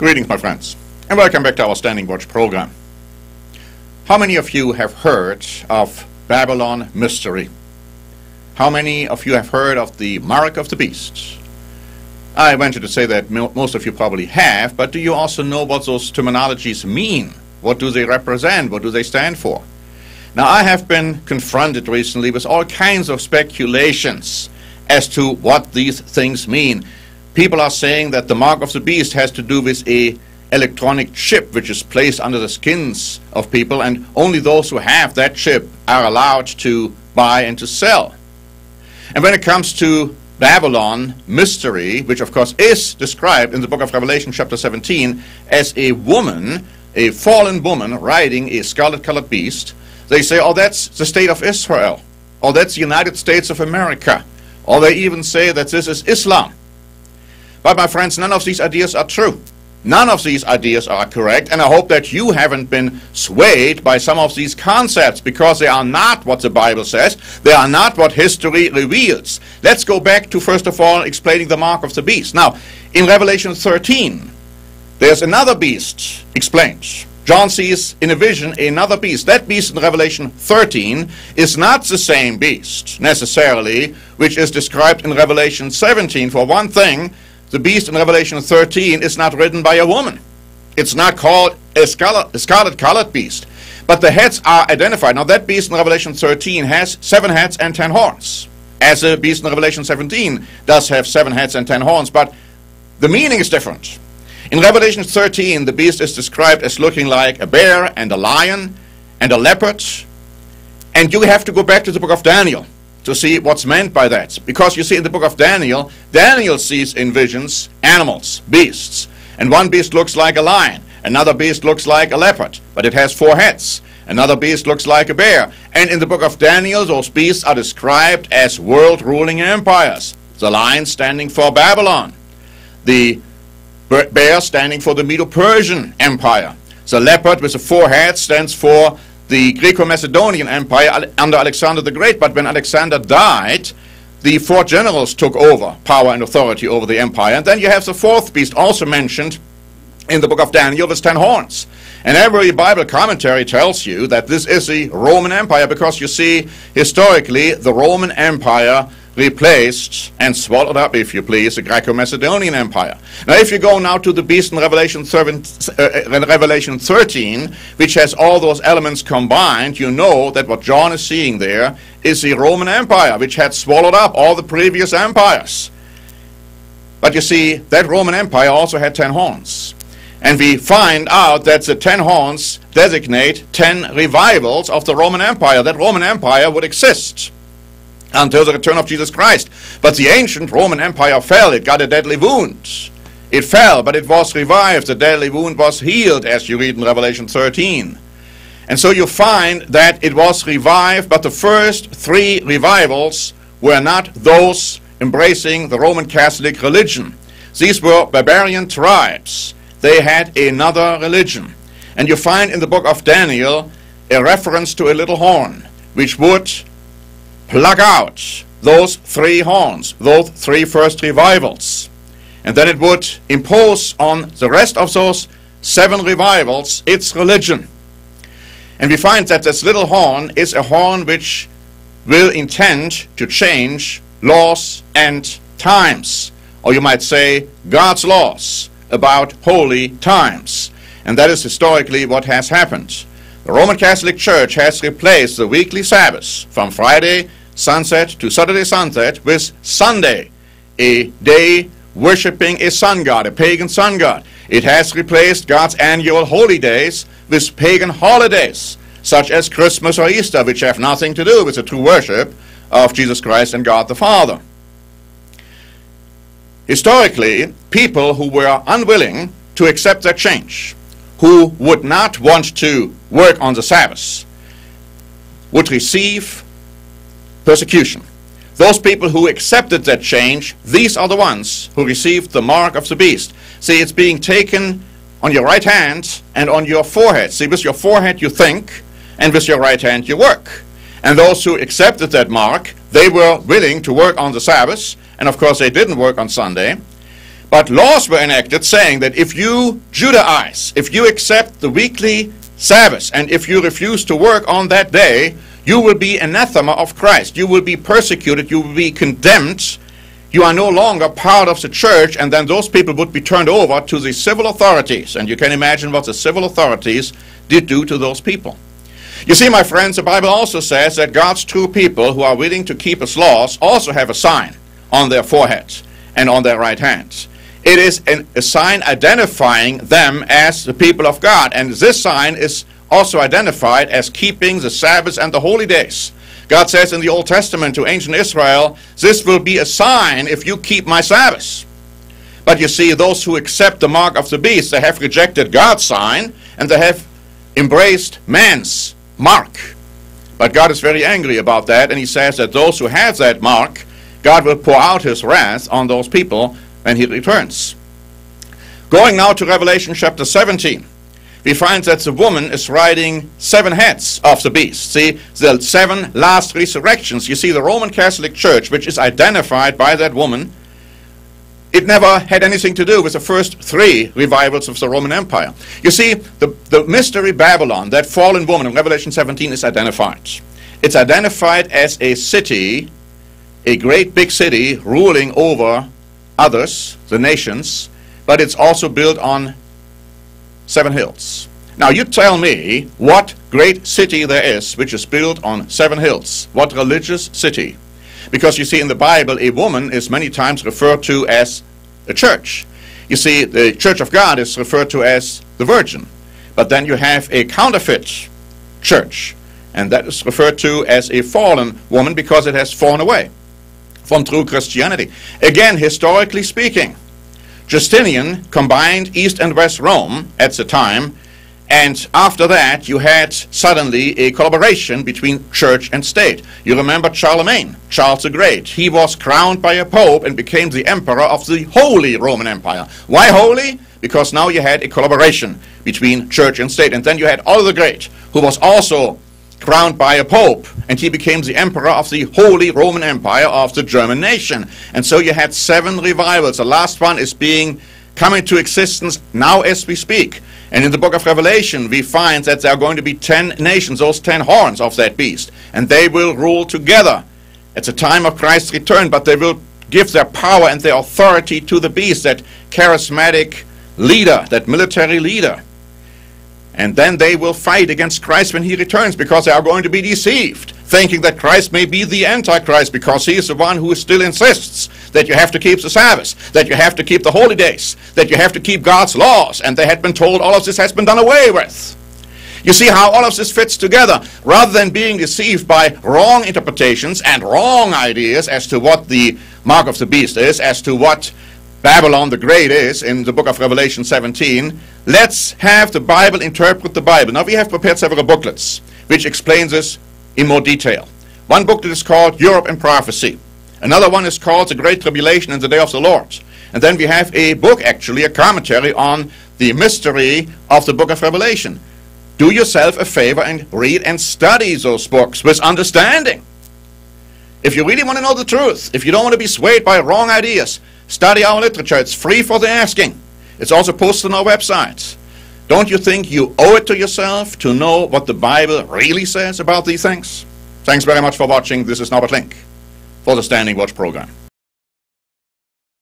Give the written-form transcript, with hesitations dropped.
Greetings, my friends, and welcome back to our Standing Watch program. How many of you have heard of Babylon mystery? How many of you have heard of the mark of the beast? I venture to say that most of you probably have, but do you also know what those terminologies mean? What do they represent? What do they stand for? Now, I have been confronted recently with all kinds of speculations as to what these things mean. People are saying that the mark of the beast has to do with an electronic chip which is placed under the skins of people, and only those who have that chip are allowed to buy and to sell. And when it comes to Babylon mystery, which of course is described in the book of Revelation chapter 17 as a woman, a fallen woman riding a scarlet-colored beast, they say, oh, that's the state of Israel, or that's the United States of America, or they even say that this is Islam. But my friends, none of these ideas are true. None of these ideas are correct, and I hope that you haven't been swayed by some of these concepts, because they are not what the Bible says. They are not what history reveals. Let's go back to, first of all, explaining the mark of the beast. Now, in Revelation 13, there's another beast explained. John sees in a vision another beast. That beast in Revelation 13 is not the same beast, necessarily, which is described in Revelation 17. For one thing, the beast in Revelation 13 is not ridden by a woman. It's not called a scarlet-colored beast. But the heads are identified. Now, that beast in Revelation 13 has 7 heads and 10 horns, as the beast in Revelation 17 does have 7 heads and 10 horns. But the meaning is different. In Revelation 13, the beast is described as looking like a bear and a lion and a leopard. And you have to go back to the book of Daniel to see what's meant by that. Because you see, in the book of Daniel, Daniel sees in visions animals, beasts. And one beast looks like a lion. Another beast looks like a leopard, but it has 4 heads. Another beast looks like a bear. And in the book of Daniel, those beasts are described as world-ruling empires. The lion standing for Babylon. The bear standing for the Medo-Persian Empire. The leopard with the 4 heads stands for the Greco-Macedonian Empire under Alexander the Great. But when Alexander died, the 4 generals took over power and authority over the empire. And then you have the 4th beast also mentioned in the book of Daniel with 10 horns. And every Bible commentary tells you that this is the Roman Empire, because you see, historically, the Roman Empire replaced and swallowed up, if you please, the Greco-Macedonian Empire. Now, if you go now to the beast in Revelation 13, which has all those elements combined, you know that what John is seeing there is the Roman Empire, which had swallowed up all the previous empires. But you see, that Roman Empire also had 10 horns. And we find out that the 10 horns designate 10 revivals of the Roman Empire. That Roman Empire would exist until the return of Jesus Christ. But the ancient Roman Empire fell. It got a deadly wound. It fell, but it was revived. The deadly wound was healed, as you read in Revelation 13. And so you find that it was revived, but the first 3 revivals were not those embracing the Roman Catholic religion. These were barbarian tribes. They had another religion. And you find in the book of Daniel a reference to a little horn, which would pluck out those 3 horns, those 3 first revivals. And then it would impose on the rest of those 7 revivals its religion. And we find that this little horn is a horn which will intend to change laws and times, or you might say God's laws about holy times. And that is historically what has happened. The Roman Catholic Church has replaced the weekly Sabbath from Friday sunset to Saturday sunset with Sunday, a day worshiping a sun god, a pagan sun god. It has replaced God's annual holy days with pagan holidays, such as Christmas or Easter, which have nothing to do with the true worship of Jesus Christ and God the Father. Historically, people who were unwilling to accept that change, who would not want to work on the Sabbath, would receive persecution. Those people who accepted that change, these are the ones who received the mark of the beast. See, it's being taken on your right hand and on your forehead. See, with your forehead you think, and with your right hand you work. And those who accepted that mark, they were willing to work on the Sabbath, and of course they didn't work on Sunday. But laws were enacted saying that if you Judaize, if you accept the weekly Sabbath, and if you refuse to work on that day, you will be anathema of Christ. You will be persecuted. You will be condemned. You are no longer part of the church, and then those people would be turned over to the civil authorities. And you can imagine what the civil authorities did do to those people. You see, my friends, the Bible also says that God's true people who are willing to keep His laws also have a sign on their foreheads and on their right hands. It is a sign identifying them as the people of God. And this sign is also identified as keeping the Sabbath and the holy days. God says in the Old Testament to ancient Israel, this will be a sign if you keep my Sabbath. But you see, those who accept the mark of the beast, they have rejected God's sign, and they have embraced man's mark. But God is very angry about that, and He says that those who have that mark, God will pour out His wrath on those people when He returns. Going now to Revelation chapter 17, we find that the woman is riding 7 heads of the beast. See, the 7 last resurrections. You see, the Roman Catholic Church, which is identified by that woman, it never had anything to do with the first 3 revivals of the Roman Empire. You see, the mystery Babylon, that fallen woman in Revelation 17, is identified. It's identified as a city, a great big city ruling over others, the nations, but it's also built on 7 hills. Now you tell me what great city there is which is built on 7 hills. What religious city? Because you see, in the Bible, a woman is many times referred to as a church. You see, the church of God is referred to as the virgin. But then you have a counterfeit church, and that is referred to as a fallen woman because it has fallen away from true Christianity. Again, historically speaking, Justinian combined East and West Rome at the time, and after that you had suddenly a collaboration between church and state. You remember Charlemagne, Charles the Great. He was crowned by a pope and became the emperor of the Holy Roman Empire. Why holy? Because now you had a collaboration between church and state. And then you had Otto the Great, who was also crowned by a pope, and he became the emperor of the Holy Roman Empire of the German nation. And so you had 7 revivals. The last one is coming to existence now as we speak. And in the book of Revelation, we find that there are going to be 10 nations, those 10 horns of that beast. And they will rule together at the time of Christ's return, but they will give their power and their authority to the beast, that charismatic leader, that military leader. And then they will fight against Christ when He returns, because they are going to be deceived, thinking that Christ may be the Antichrist, because He is the one who still insists that you have to keep the Sabbath, that you have to keep the holy days, that you have to keep God's laws. And they had been told all of this has been done away with. You see how all of this fits together. Rather than being deceived by wrong interpretations and wrong ideas as to what the mark of the beast is, as to what Babylon the Great is in the book of Revelation 17, let's have the Bible interpret the Bible. Now we have prepared several booklets which explains this in more detail. One booklet is called Europe in Prophecy. Another one is called The Great Tribulation and the Day of the Lord. And then we have a book, actually, a commentary on the mystery of the book of Revelation. Do yourself a favor and read and study those books with understanding. If you really want to know the truth, if you don't want to be swayed by wrong ideas, study our literature. It's free for the asking. It's also posted on our website. Don't you think you owe it to yourself to know what the Bible really says about these things? Thanks very much for watching. This is Norbert Link for the Standing Watch program.